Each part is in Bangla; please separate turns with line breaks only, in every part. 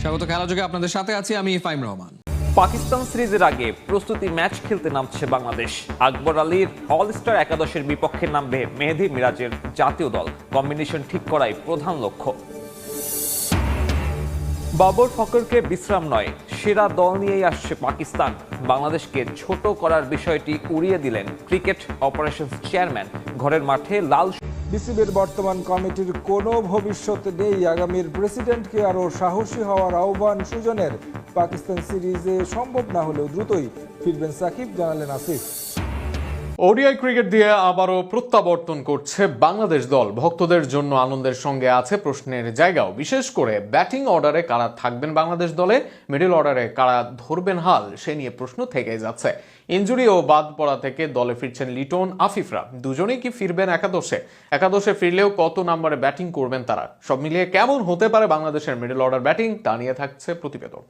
স্বাগত খেলাযোগে আপনাদের সাথে আছি আমি ফাইম রহমান।
পাকিস্তান সিরিজের আগে প্রস্তুতি ম্যাচ খেলতে নামছে বাংলাদেশ। আকবর আলীর অল স্টার একাদশের বিপক্ষে নামবে মেহেদী মিরাজের জাতীয় দল। কম্বিনেশন ঠিক করাই প্রধান লক্ষ্য। বাবর ফকরকে বিশ্রাম নয়, সেরা দল নিয়েই আসছে পাকিস্তান। বাংলাদেশকে ছোট করার বিষয়টি উড়িয়ে দিলেন ক্রিকেট অপারেশনস চেয়ারম্যান। ঘরের মাঠে লাল
বিসিবির বর্তমান কমিটির কোনো ভবিষ্যৎ নেই। আগামীর প্রেসিডেন্টকে আরও সাহসী হওয়ার আহ্বান সুজনের। পাকিস্তান সিরিজে সম্ভব না হলেও দ্রুতই ফিরবেন সাকিব, জানালেন আসিফ।
ওডিআই ক্রিকেট দিয়ে আবারও প্রত্যাবর্তন করছে বাংলাদেশ দল। ভক্তদের জন্য আনন্দের সঙ্গে আছে প্রশ্নের জায়গাও। বিশেষ করে ব্যাটিং অর্ডারে কারা থাকবেন বাংলাদেশ দলে, মিডল অর্ডারে কারা ধরবেন হাল, সে নিয়ে প্রশ্ন থেকেই যাচ্ছে। ইনজুরি ও বাদ পড়া থেকে দলে ফিরছেন লিটন, আফিফরা। দুজনেই কি ফিরবেন একাদশে ফিরলেও কত নম্বরে ব্যাটিং করবেন তারা? সব মিলিয়ে কেমন হতে পারে বাংলাদেশের মিডল অর্ডার ব্যাটিং, তা নিয়ে থাকছে প্রতিবেদন।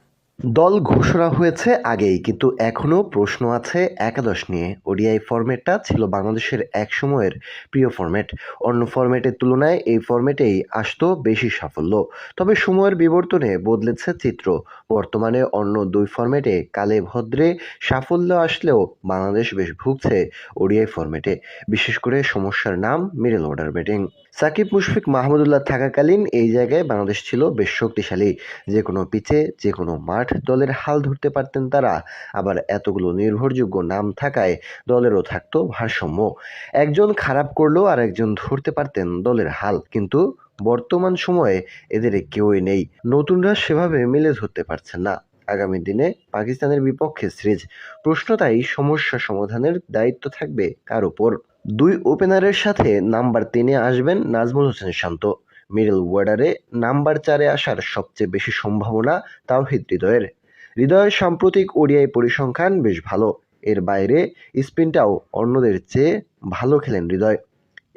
দল ঘোষণা হয়েছে আগেই, কিন্তু এখনও প্রশ্ন আছে একাদশ নিয়ে। ওডিআই ফরম্যাটটা ছিল বাংলাদেশের এক সময়ের প্রিয় ফরম্যাট। অন্য ফরম্যাটের তুলনায় এই ফরম্যাটেই আসতো বেশি সাফল্য। তবে সময়ের বিবর্তনে বদলেছে চিত্র। বর্তমানে অন্য দুই ফরম্যাটে কালে ভদ্রে সাফল্য আসলেও বাংলাদেশ বেশ ভুগছে ওডিআই ফরম্যাটে। বিশেষ করে সমস্যার নাম middle order batting. Shakib, Mushfiq, Mahmudullah থাকাকালীন এই জায়গায় বাংলাদেশ ছিল বেশ শক্তিশালী। যে কোনো পিচে, যে কোনো মাঠ দলের হাল ধরতে পারতেন তারা। আবার এতগুলো নির্ভরযোগ্য নাম থাকায় দলেরও থাকতো ভারসাম্য। একজন খারাপ করলেও আর একজন ধরতে পারতেন দলের হাল। কিন্তু বর্তমান সময়ে এদের কেউই নেই। নতুনরা সেভাবে মিলে ধরতে পারছেন না। আগামী দিনে পাকিস্তানের বিপক্ষে সিরিজ, প্রশ্ন তাই সমস্যা সমাধানের দায়িত্ব থাকবে কার উপর? দুই ওপেনারের সাথে নাম্বার 3-এ আসবেন নাজমুল হোসেন শান্ত। মিডল অর্ডারে নাম্বার 4-এ আসার সবচেয়ে বেশি সম্ভাবনা তাওহিদ হৃদয়ের সাম্প্রতিক ওডিআই পরিসংখ্যান বেশ ভালো। এর বাইরে স্পিনটাও অন্যদের চেয়ে ভালো খেলেন হৃদয়।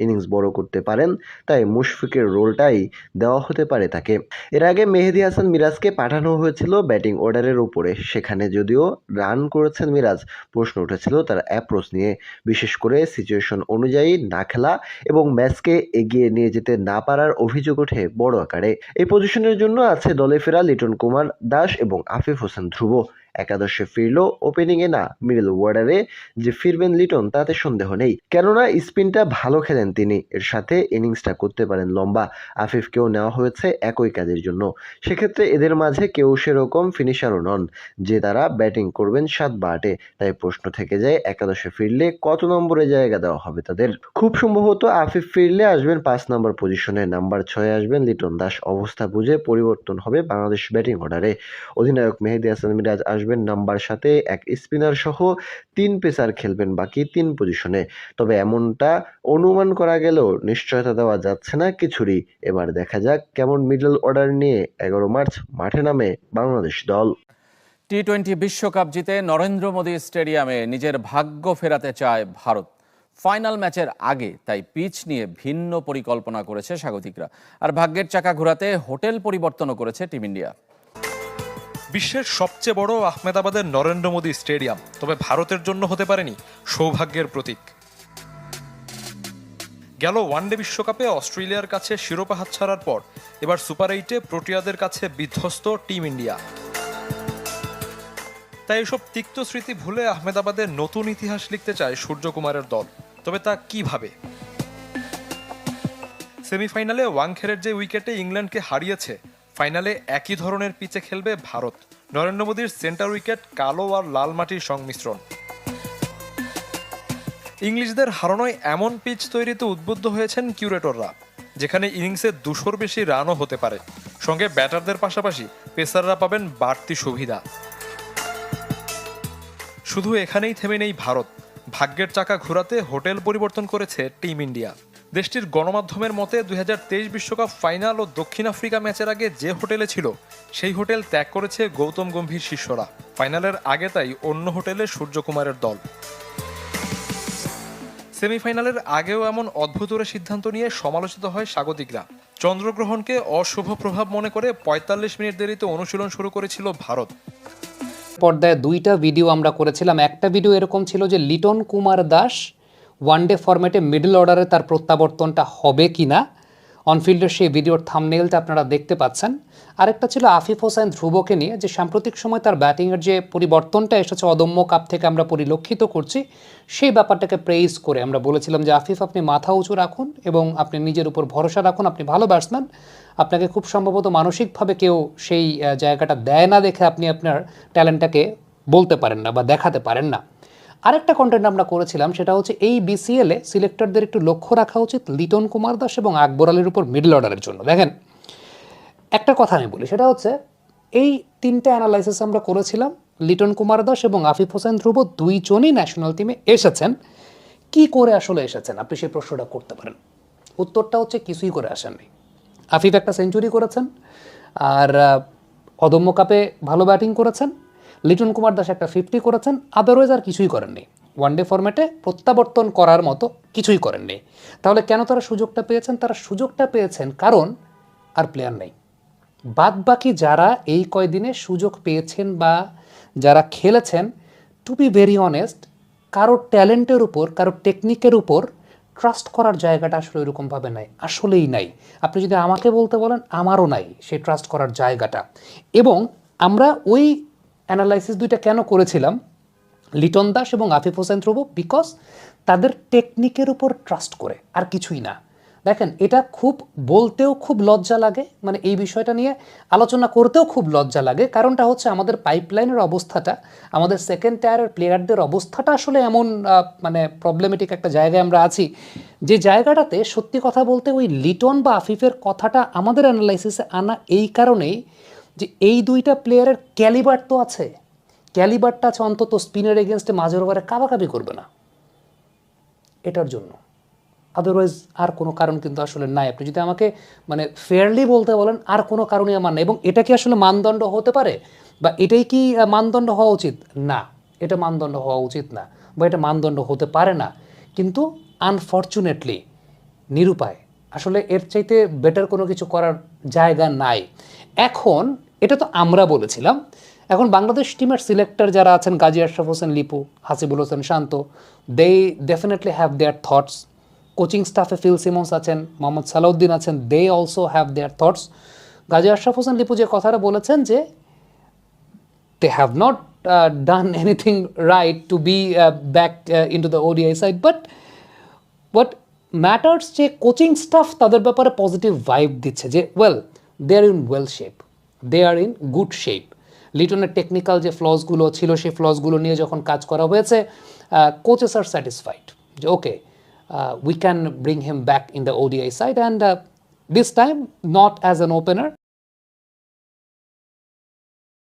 ইনিংস বড় করতে পারেন, তাই মুশফিকের রোলটাই দেওয়া হতে পারে তাকে। এর আগে মেহেদী হাসান মিরাজকে পাঠানো হয়েছিল ব্যাটিং অর্ডারের উপরে। সেখানে যদিও রান করেছেন মিরাজ, প্রশ্ন উঠেছিল তার অ্যাপ্রোচ নিয়ে, বিশেষ করে সিচুয়েশন অনুযায়ী না খেলা এবং ম্যাচকে এগিয়ে নিয়ে যেতে না পারার অভিযোগ ওঠে বড় আকারে। এই পজিশনের জন্য আছে দলে ফেরা লিটন কুমার দাস এবং আফিফ হোসেন ধ্রুব। একাদশে ফিরলেও ওপেনিংয়ে না, মিডল অর্ডারে যে ফিরবেন লিটন তাতে সন্দেহ নেই, কেননা স্পিনটা ভালো খেলেন তিনি। এর সাথে ইনিংসটা করতে পারেন লম্বা। আফিফকেও নেওয়া হয়েছে একই কাজের জন্য। সেক্ষেত্রে এদের মাঝে কেউ সেরকম ফিনিশারও নন যে তারা ব্যাটিং করবেন 7 বা 8-এ। তাই প্রশ্ন থেকে যায় একাদশে ফিরলে কত নম্বরে জায়গা দেওয়া হবে তাদের। খুব সম্ভবত আফিফ ফিরলে আসবেন 5 নম্বর পজিশনে, নাম্বার 6-এ আসবেন লিটন দাস। অবস্থা বুঝে পরিবর্তন হবে বাংলাদেশ ব্যাটিং অর্ডারে। অধিনায়ক মেহেদী হাসান মিরাজ আসবেন নাম্বার 7-এ, এক স্পিনার সহ 3 পেসার খেলবেন বাকি 3 পজিশনে। তবে এমনটা অনুমান করা গেলেও নিশ্চয়তা দেওয়া যাচ্ছে না কিছুরই। এবার দেখা যাক কেমন মিডল অর্ডার নিয়ে 11 মার্চ মাঠে নামে বাংলাদেশ দল।
টি-20 বিশ্বকাপ জিতে নরেন্দ্র মোদী স্টেডিয়ামে নিজের ভাগ্য ফেরাতে চায় ভারত। ফাইনাল ম্যাচের আগে তাই পিচ নিয়ে ভিন্ন পরিকল্পনা করেছে স্বাগতিকরা। আর ভাগ্যের চাকা ঘোরাতে হোটেল পরিবর্তনও করেছে টিম ইন্ডিয়া।
বিশ্বের সবচেয়ে বড় আহমেদাবাদের নরেন্দ্র মোদী স্টেডিয়াম তবে ভারতের জন্য হতে পারেনি সৌভাগ্যের প্রতীক। গেল ওয়ানডে বিশ্বকাপে অস্ট্রেলিয়ার কাছে শিরোপা হাতছাড়ার পর এবার সুপার 8-এ প্রোটিয়াদের কাছে বিধ্বস্ত টিম ইন্ডিয়া। তাই এসব তিক্ত স্মৃতি ভুলে আহমেদাবাদের নতুন ইতিহাস লিখতে চায় সূর্যকুমারের দল। তবে তা কিভাবে? সেমিফাইনালে ওয়াংখেড়ের যে উইকেটে ইংল্যান্ডকে হারিয়েছে, ফাইনালে একই ধরনের পিচে খেলবে ভারত। নরেন্দ্র মোদীর সেন্টার উইকেট কালো আর লাল মাটির সংমিশ্রণ। ইংলিশদের হারানোয় এমন পিচ তৈরিতে উদ্বুদ্ধ হয়েছেন কিউরেটররা, যেখানে ইনিংসে 200-র বেশি রানও হতে পারে। সঙ্গে ব্যাটারদের পাশাপাশি পেসাররা পাবেন বাড়তি সুবিধা। শুধু এখানেই থেমে নেই ভারত। ভাগ্যের চাকা ঘোরাতে হোটেল পরিবর্তন করেছে টিম ইন্ডিয়া। দেশটির গণমাধ্যমের মতে 2023 বিশ্বকাপ ফাইনাল ও দক্ষিণ আফ্রিকা ম্যাচের আগে যে হোটেলে ছিল সেই হোটেল ত্যাগ করেছে গৌতম গম্ভীর শিষ্যরা। ফাইনালের আগে তাই অন্য হোটেলে সূর্যকুমারের দল। সেমিফাইনালের আগেও এমন অদ্ভুতরে সিদ্ধান্ত নিয়ে সমালোচিত হয় স্বাগতিকরা। চন্দ্রগ্রহণকে অশুভ প্রভাব মনে করে 45 মিনিট দেরিতে অনুশীলন শুরু করেছিল ভারত।
পর্দায় 2টা ভিডিও আমরা করেছিলাম। একটা ভিডিও এরকম ছিল যে লিটন কুমার দাস ওয়ানডে ফরম্যাটে মিডল অর্ডারে তার প্রত্যাবর্তনটা হবে কিনা। অনফিল্ডের সেই ভিডিওর থাম্বনেইলটা আপনারা দেখতে পাচ্ছেন। আরেকটা ছিল আফিফ হোসেন ধ্রুবকে নিয়ে, যে সাম্প্রতিক সময় তার ব্যাটিংয়ের যে পরিবর্তনটা এসেছে অদম্য কাপ থেকে আমরা পরিলক্ষিত করছি, সেই ব্যাপারটাকে প্রেইজ করে আমরা বলেছিলাম যে আফিফ, আপনি মাথা উঁচু রাখুন এবং আপনি নিজের উপর ভরসা রাখুন, আপনি ভালো ব্যাটসম্যান, আপনাকে খুব সম্ভবত মানসিকভাবে কেউ সেই জায়গাটা দেয় না দেখে আপনি আপনার ট্যালেন্টটাকে বলতে পারেন না বা দেখাতে পারেন না। আরেকটা কন্টেন্ট আমরা করেছিলাম, সেটা হচ্ছে এই বিসিএলে সিলেক্টরদের একটু লক্ষ্য রাখা উচিত লিটন কুমার দাস এবং আকবর আলীর উপর মিডল অর্ডারের জন্য। দেখেন, একটা কথা আমি বলি, সেটা হচ্ছে এই তিনটে অ্যানালাইসিস আমরা করেছিলাম। লিটন কুমার দাস এবং আফিফ হোসেন ধ্রুব দুইজনই ন্যাশনাল টিমে এসেছেন। কি করে আসলে এসেছেন, আপনি সেই প্রশ্নটা করতে পারেন। উত্তরটা হচ্ছে কিছুই করে আসেননি। আফিফ একটা সেঞ্চুরি করেছেন, আর অদম্য কাপে ভালো ব্যাটিং করেছেন। লিটন কুমার দাস একটা 50 করেছেন, আদারওয়াইজ আর কিছুই করেননি। ওয়ানডে ফরম্যাটে প্রত্যাবর্তন করার মতো কিছুই করেননি। তাহলে কেন তারা সুযোগটা পেয়েছেন? তারা সুযোগটা পেয়েছেন কারণ আর প্লেয়ার নেই। বাদ বাকি যারা এই কয়দিনে সুযোগ পেয়েছেন বা যারা খেলেছেন, টু বি ভেরি অনেস্ট, কারোর ট্যালেন্টের উপর, কারোর টেকনিকের উপর ট্রাস্ট করার জায়গাটা আসলে ওইরকমভাবে নাই, আসলেই নাই। আপনি যদি আমাকে বলতে বলেন, আমারও নাই সেই ট্রাস্ট করার জায়গাটা। এবং আমরা ওই অ্যানালাইসিস দুইটা কেন করেছিলাম, লিটন দাস এবং আফিফ হোসেন ধ্রুব, বিকজ তাদের টেকনিকের উপর ট্রাস্ট করে, আর কিছুই না। দেখেন, এটা খুব বলতেও খুব লজ্জা লাগে, মানে এই বিষয়টা নিয়ে আলোচনা করতেও খুব লজ্জা লাগে। কারণটা হচ্ছে আমাদের পাইপলাইনের অবস্থাটা, আমাদের সেকেন্ড টায়ারের প্লেয়ারদের অবস্থাটা আসলে এমন মানে প্রবলেমেটিক একটা জায়গায় আমরা আছি, যে জায়গাটাতে সত্যি কথা বলতে ওই লিটন বা আফিফের কথাটা আমাদের অ্যানালাইসিসে আনা এই কারণেই যে এই দুইটা প্লেয়ারের ক্যালিবার তো আছে, ক্যালিবারটা আছে অন্তত স্পিনের এগেনস্টে মাঝের ওভারে কাবাকাবি করবে না, এটার জন্য। আদারওয়াইজ আর কোনো কারণ কিন্তু আসলে নাই। আপনি যদি আমাকে মানে ফেয়ারলি বলতে বলেন, আর কোনো কারণই আমার নাই। এবং এটা কি আসলে মানদণ্ড হতে পারে, বা এটাই কি মানদণ্ড হওয়া উচিত? না, এটা মানদণ্ড হওয়া উচিত না, বা এটা মানদণ্ড হতে পারে না। কিন্তু আনফর্চুনেটলি, নিরুপায়, আসলে এর চাইতে বেটার কোনো কিছু করার জায়গা নাই। এখন এটা তো আমরা বলেছিলাম, এখন বাংলাদেশ টিমের সিলেক্টর যারা আছেন, Gazi Ashraf Hossain Lipu, Hasibul Hossain Shanto, they definitely have their thoughts. Coaching স্টাফে ফিল সিমন্স আছেন, মোহাম্মদ সালাউদ্দিন আছেন, they also have their thoughts. Gazi Ashraf Hossain Lipu যে কথাটা বলেছেন যে they have not done anything right to be back into the ODI side, but what matters যে কোচিং স্টাফ তাদের ব্যাপারে পজিটিভ ভাইব দিচ্ছে যে well, they are in well shape, they are in good shape. লিটনের টেকনিক্যাল যে ফ্লসগুলো ছিল, সেই ফ্লসগুলো নিয়ে যখন কাজ করা হয়েছে, কোচেস আর স্যাটিসফাইড যে ওকে, we can bring him back in the ODI side, and this time not as an opener,